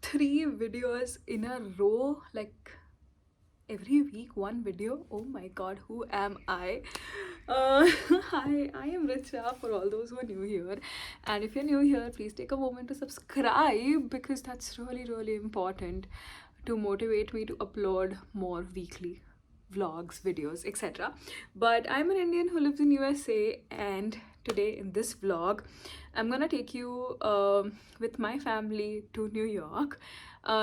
3 videos in a row, like every week one video. Oh my god, who am I? Hi, I am Richa, for all those who are new here, and if you're new here, please take a moment to subscribe, because that's really important to motivate me to upload more weekly vlogs, videos, etc. But I'm an Indian who lives in USA, and today in this vlog I'm gonna take you with my family to New York.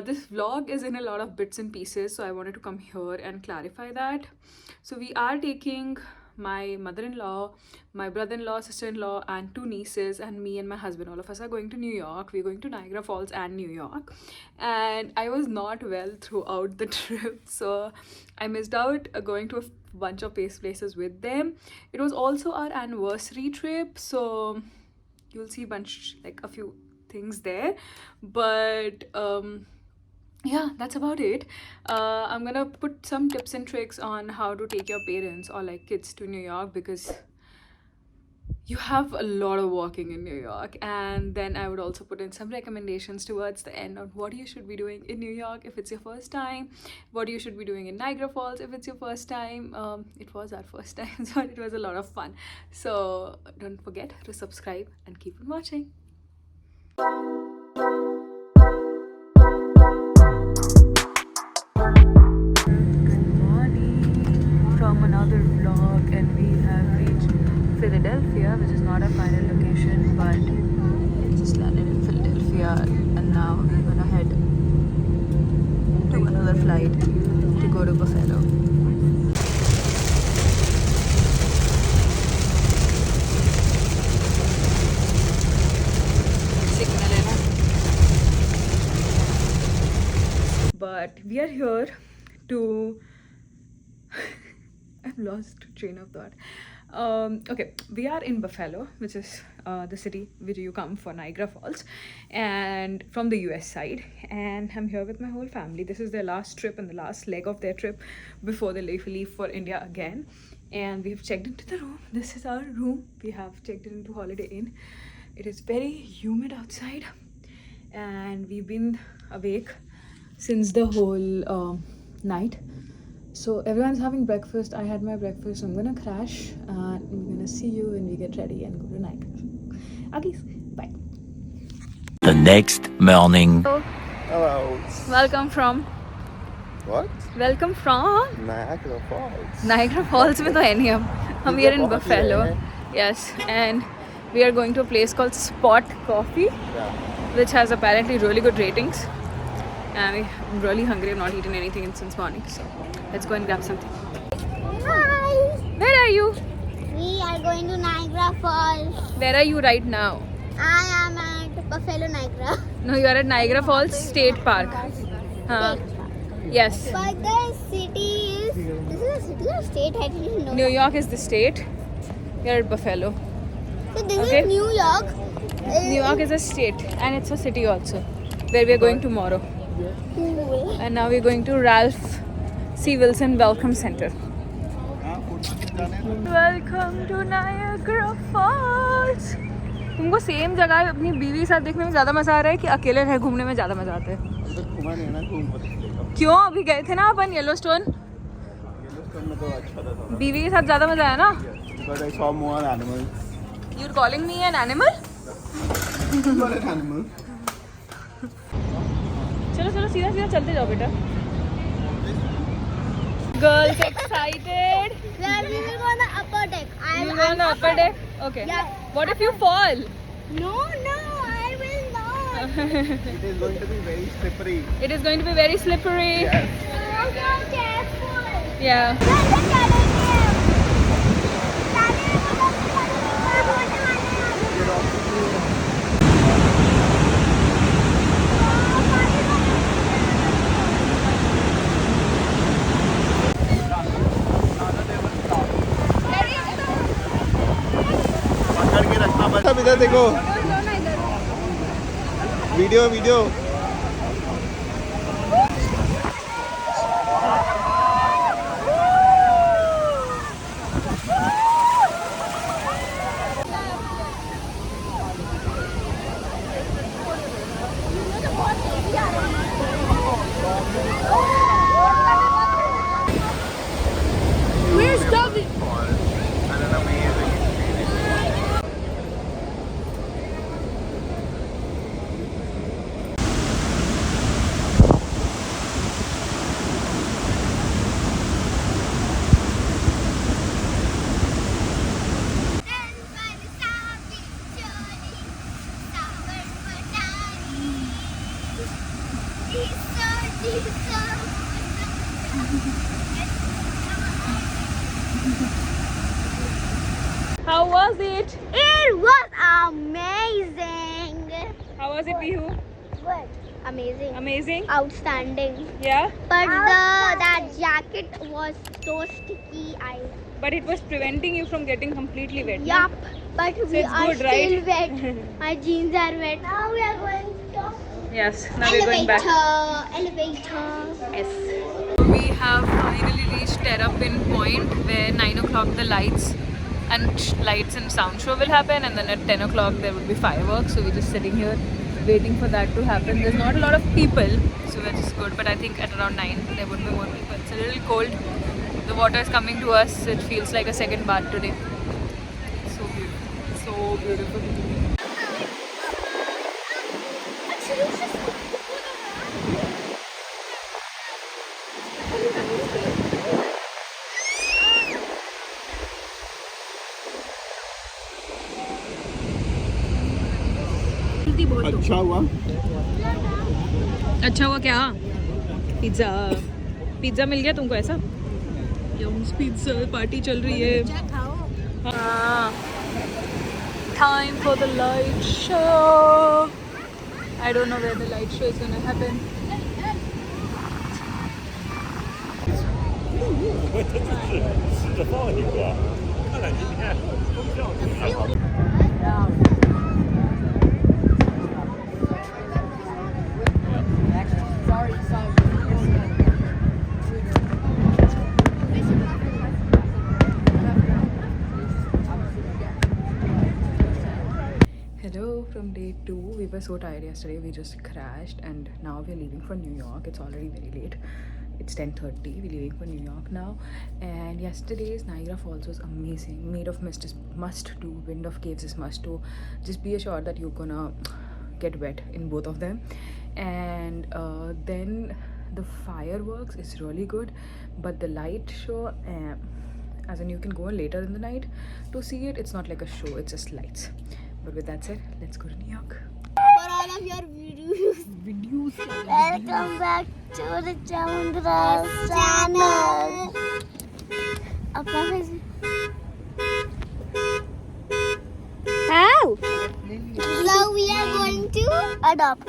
This vlog is in a lot of bits and pieces, so I wanted to come here and clarify that. So we are taking my mother-in-law, my brother-in-law, sister-in-law, and 2 nieces, and me and my husband. All of us are going to New York. We're going to Niagara Falls and New York. And I was not well throughout the trip, so I missed out going to a bunch of places with them. It was also our anniversary trip, so you'll see a few things there. But yeah, that's about it. I'm gonna put some tips and tricks on how to take your parents or like kids to New York, because you have a lot of walking in New York. And then I would also put in some recommendations towards the end on what you should be doing in New York if it's your first time, what you should be doing in Niagara Falls if it's your first time. It was our first time, so it was a lot of fun. So don't forget to subscribe and keep on watching. From another vlog, and we have reached Philadelphia, which is not our final location, but we just landed in Philadelphia, and now we're gonna head to another flight to go to Buffalo. But we are here to I've lost train of thought. Okay, we are in Buffalo, which is the city where you come for Niagara Falls, and from the US side. And I'm here with my whole family. This is their last trip and the last leg of their trip before they leave for India again. And we've checked into the room. This is our room. We have checked it into Holiday Inn. It is very humid outside, and we've been awake since the whole night. So everyone's having breakfast. I had my breakfast. I'm gonna crash, and we're gonna see you when we get ready and go to Niagara. Okay, bye. The next morning. Hello. Welcome from. What? Welcome from Niagara Falls. Niagara Falls में तो है नहीं हम here in Buffalo. Yes, and we are going to a place called Spot Coffee, which has apparently really good ratings. And I'm really hungry. I've not eaten anything since morning, so let's go and grab something. Hi! Where are you? We are going to Niagara Falls. Where are you right now? I am at Buffalo, Niagara. No, you are at Niagara Falls State Park. Yes. But the city is... This is a city or state? I didn't know. New York is the state. We are at Buffalo. So this Okay. is New York. New York is a state, and it's a city also, where we are going tomorrow. Cool. And now we're going to Ralph C. Wilson Welcome Center. Welcome to Niagara Falls. तुमको same जगह अपनी बीवी के साथ देखने में ज़्यादा मज़ा आ रहा है कि अकेले रह घूमने में ज़्यादा मज़ा आता है? क्यों? अभी गए थे ना अपन येलोस्टोन बीवी के साथ ज़्यादा मज़ा आया ना? Because I saw more animals. You're calling me an animal? You are an animal. चलो चलो सीधा सीधा चलते जाओ बेटा. Girls excited. Where we will go on the upper deck. You go on the upper deck? Okay. Yeah. What if you fall? No, I will not. It is going to be very slippery. It is going to be very slippery. Yes. So careful. Yeah. पकड़ के रखना बस. अब इधर देखो. Video. बहुत तेजी आ रहा है. Where's David? And an amazing experience. How was it? It was amazing. How was it, Vihu? Good. Amazing. Amazing. Outstanding. Yeah. But that jacket was so sticky. But it was preventing you from getting completely wet. no? Yup. But we it's are good, still right? wet. My jeans are wet. Now we are going to Yes. Now we're going back. Elevator. Yes. We have finally reached Terrapin Point where 9 o'clock the lights and sound show will happen, and then at 10 o'clock there will be fireworks. So we're just sitting here waiting for that to happen. There's not a lot of people, so which is good, but I think at around 9 there would be more people. It's a little cold. The water is coming to us. It feels like a second bath today. So beautiful. So beautiful. अच्छा हुआ अच्छा हुआ क्या? Pizza मिल गया तुमको ऐसा? Young's pizza party चल रही है. हाँ. Time for the light show. I don't know where the light show is gonna happen. Hello from day 2. We were so tired yesterday. We just crashed and now we're leaving for New York. It's already very late. It's 10:30. We're leaving for New York now. And yesterday's Niagara Falls was amazing. Made of Mist is must do. Wind of Caves is must do. Just be assured that you're gonna get wet in both of them. And then the fireworks is really good. But the light show, as in you can go later in the night to see it. It's not like a show. It's just lights. But with that said, let's go to New York. For all of your videos. Welcome back to the Chandras channel. अपना face. How? So we are going to adopt.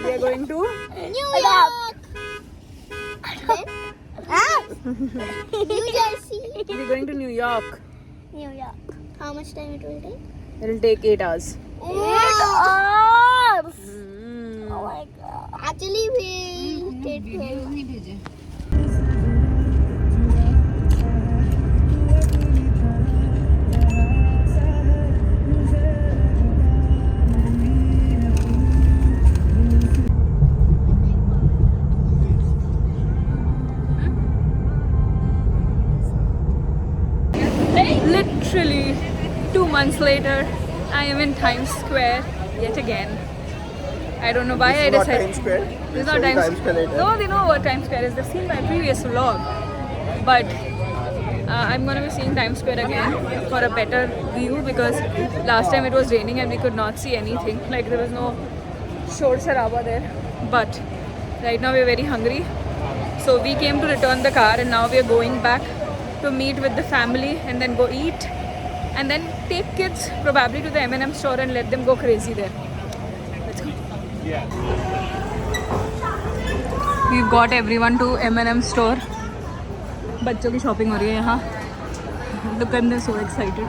We are going to New York. New Jersey. we're going to New York. New York. How much time it will take? It'll take 8 hours. 8 hours. Oh my god. Actually, we did. Literally 2 months later, I am in Times Square yet again. I don't know why I decided. Times Square. This is not Times Square later. No, they know what Times Square is. They've seen my previous vlog. But I'm going to be seeing Times Square again for a better view because last time it was raining and we could not see anything. Like there was no shor sharaba there. But right now we're very hungry. So we came to return the car and now we're going back to meet with the family and then go eat. And then take kids probably to the M&M store and let them go crazy there. Let's go. We've got everyone to M&M store. बच्चों की shopping हो रही है यहाँ. Look at them, so excited.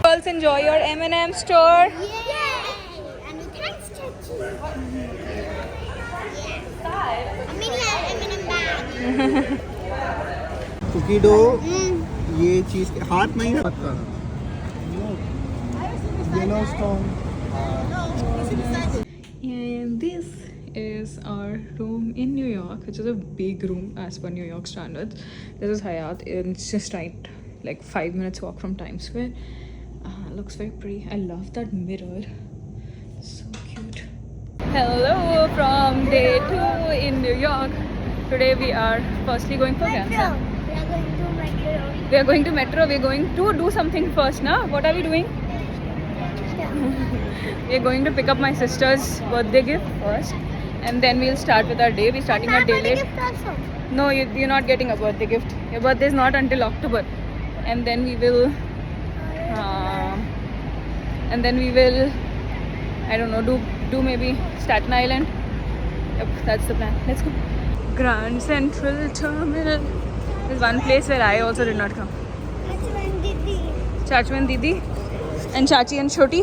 Girls, enjoy your M&M store. Yay! And the thanks statue. Yeah. I'm bag. Cookie डो ये चीज के हाथ नहीं है yellow stone is our room in New York, which is a big room as per New York standards. This is Hyatt. It's just right, like 5 minutes walk from Times Square. Looks very pretty. I love that mirror. So cute. Hello from day 2 in New York. Today we are firstly going for Metro. Gansa. We are going to Metro. We are going to Metro. We are going to do something first, na? What are we doing? We are going to pick up my sister's birthday gift first, and then we'll start with our day. We're starting our day late. No, you're not getting a birthday gift. Your birthday is not until October, and then we will, I don't know, do maybe Staten Island. Yep, that's the plan. Let's go. Grand Central Terminal is one place where I also did not come. Chachu and Didi, and Chachi and Choti.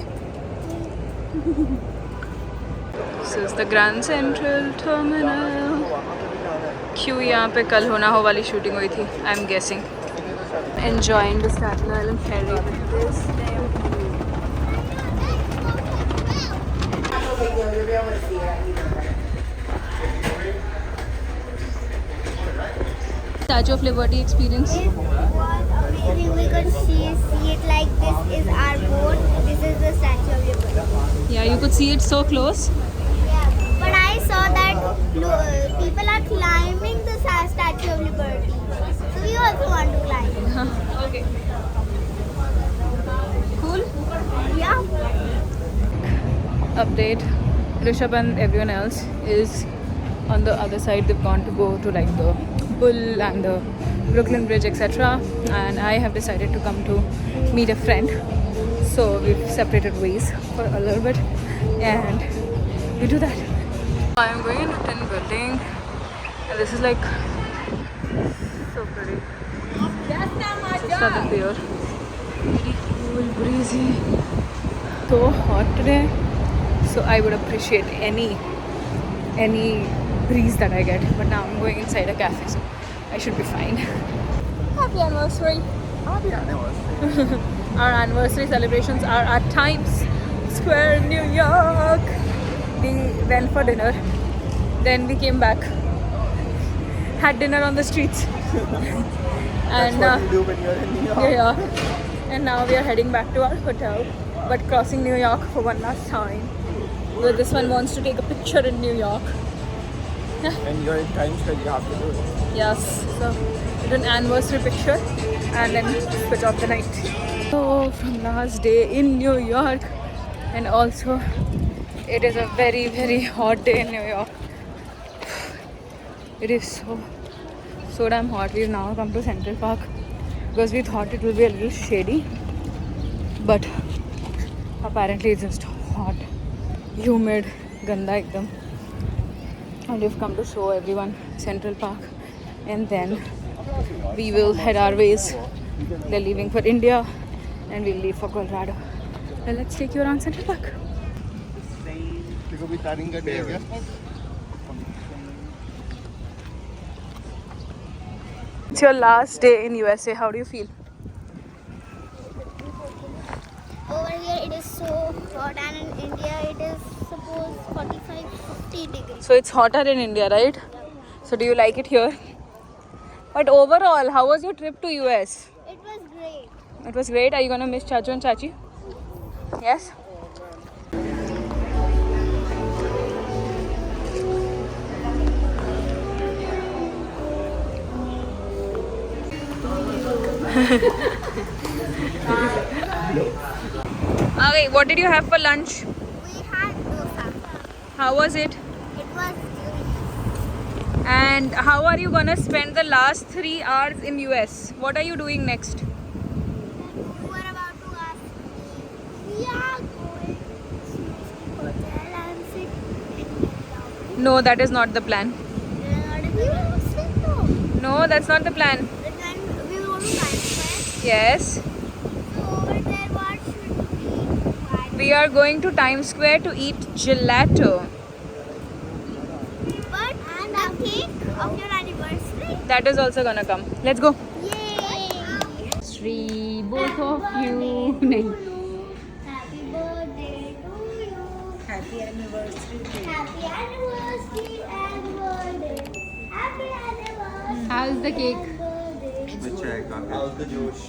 This is the Grand Central Terminal. क्यों यहाँ पे कल होना हो वाली shooting हुई थी? I'm guessing. Enjoying the Staten Island ferry with this. Statue of Liberty experience. It was amazing. We could see it like this is our boat. This is the Statue of Liberty. Yeah, you could see it so close. Yeah, but I saw that people are climbing the Statue of Liberty. So we also want to climb. Okay. Cool. Yeah. Update. Rishabh and everyone else is on the other side. They've gone to go to like the Bull and the Brooklyn Bridge, etc. And I have decided to come to meet a friend. So we've separated ways for a little bit, and we do that. I'm going into Tin Building, and this is like so pretty. Just at the pier. Very cool, breezy. So hot today. So I would appreciate any breeze that I get. But now I'm going inside a cafe, so I should be fine. Happy anniversary! Happy anniversary. Our anniversary celebrations are at Times Square in New York. We went for dinner, then we came back, had dinner on the streets, and That's what you do when you're in New York. yeah. And now we are heading back to our hotel, but crossing New York for one last time. So this one wants to take a picture in New York. And you're in Times Square, you have to do it. Yes, so we do an anniversary picture and then switch off the night. So from last day in New York, and also it is a very, very hot day in New York. It is so damn hot. We've now come to Central Park because we thought it will be a little shady, but apparently it's just hot, humid, ganda ekdam. And we've come to show everyone Central Park, and then we will head our ways. They're leaving for India and we'll leave for Colorado. Well, let's take you around Central Park. It's your last day in USA. How do you feel? Over here it is so hot, and in India it is suppose 45-50 degrees. So it's hotter in India, right? So do you like it here? But overall, how was your trip to US? It was great. It was great. Are you gonna miss Chachu and Chachi? Yes? Okay, what did you have for lunch? We had dosa. How was it? It was good. And how are you gonna spend the last 3 hours in US? What are you doing next? You were about to ask me. We are going to hotel and sit in the lobby. No, that is not the plan. We will sit though. No, that's not the plan. Then we will go to Times Square. Yes. So over there, what should we? We are going to Times Square to eat gelato. But and the cake of your anniversary. That is also gonna come. Let's go. Yay! Both of you. Nahi. Happy birthday to you. Happy anniversary to you. Happy anniversary and birthday. Happy anniversary. How's the cake? and birthday. अच्छा है काफी house the जोश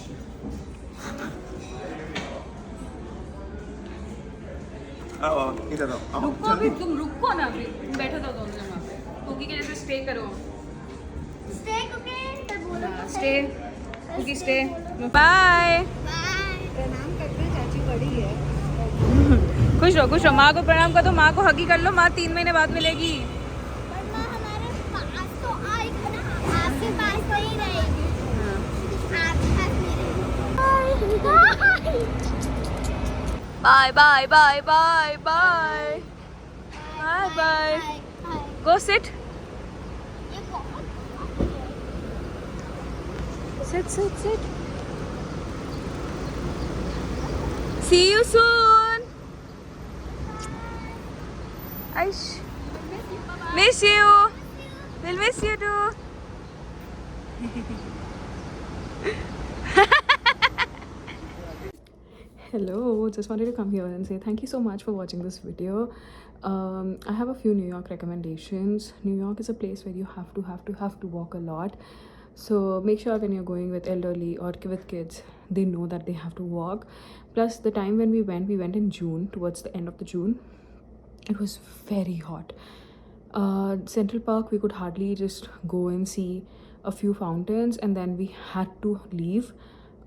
आओ इधर आओ रुको अभी, तुम रुको ना अभी, तुम बैठो तो दोनों जन वहाँ पे, कुकी के जैसे स्टे करो, Stay cooking. तो बोलो तो स्टे, सही। Cookie stay, bye. Bye. प्रणाम करते हैं, चाची बड़ी है. खुश रहो, माँ को प्रणाम कर दो, माँ को हगी कर लो, माँ 3 महीने बाद मिलेगी। पर माँ हमारे पास तो आएगी ना, आपके पास नहीं रहेगी। आपके पास नहीं रहेगी। Bye bye bye bye bye bye bye, go sit, ये बहुत sit sit sit, see you soon, Aish, miss you, we'll miss you too. Hello, just wanted to come here and say thank you so much for watching this video. I have a few New York recommendations. New York is a place where you have to walk a lot. So make sure when you're going with elderly or with kids, they know that they have to walk. Plus the time when we went in June, towards the end of the June, it was very hot. Central Park, we could hardly just go and see a few fountains, and then we had to leave.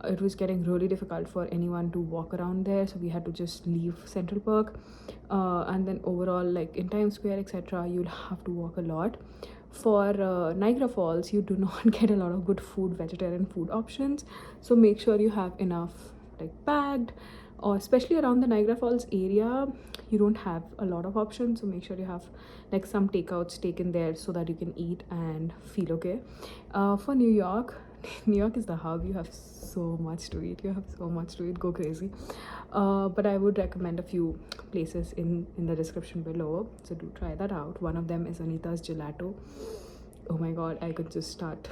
It was getting really difficult for anyone to walk around there, so we had to just leave Central Park. And then overall, like in Times Square, etc., you'll have to walk a lot. For Niagara Falls, you do not get a lot of good food, vegetarian food options, so make sure you have enough like packed, or especially around the Niagara Falls area, you don't have a lot of options, so make sure you have like some takeouts taken there so that you can eat and feel okay. For New York, New York is the hub. You have so much to eat. Go crazy. But I would recommend a few places in the description below, so do try that out. One of them is Anita's Gelato. Oh my god, I could just start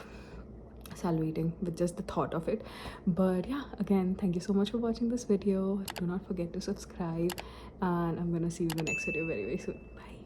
salivating with just the thought of it. But yeah, again, thank you so much for watching this video. Do not forget to subscribe, and I'm gonna see you in the next video very soon. Bye.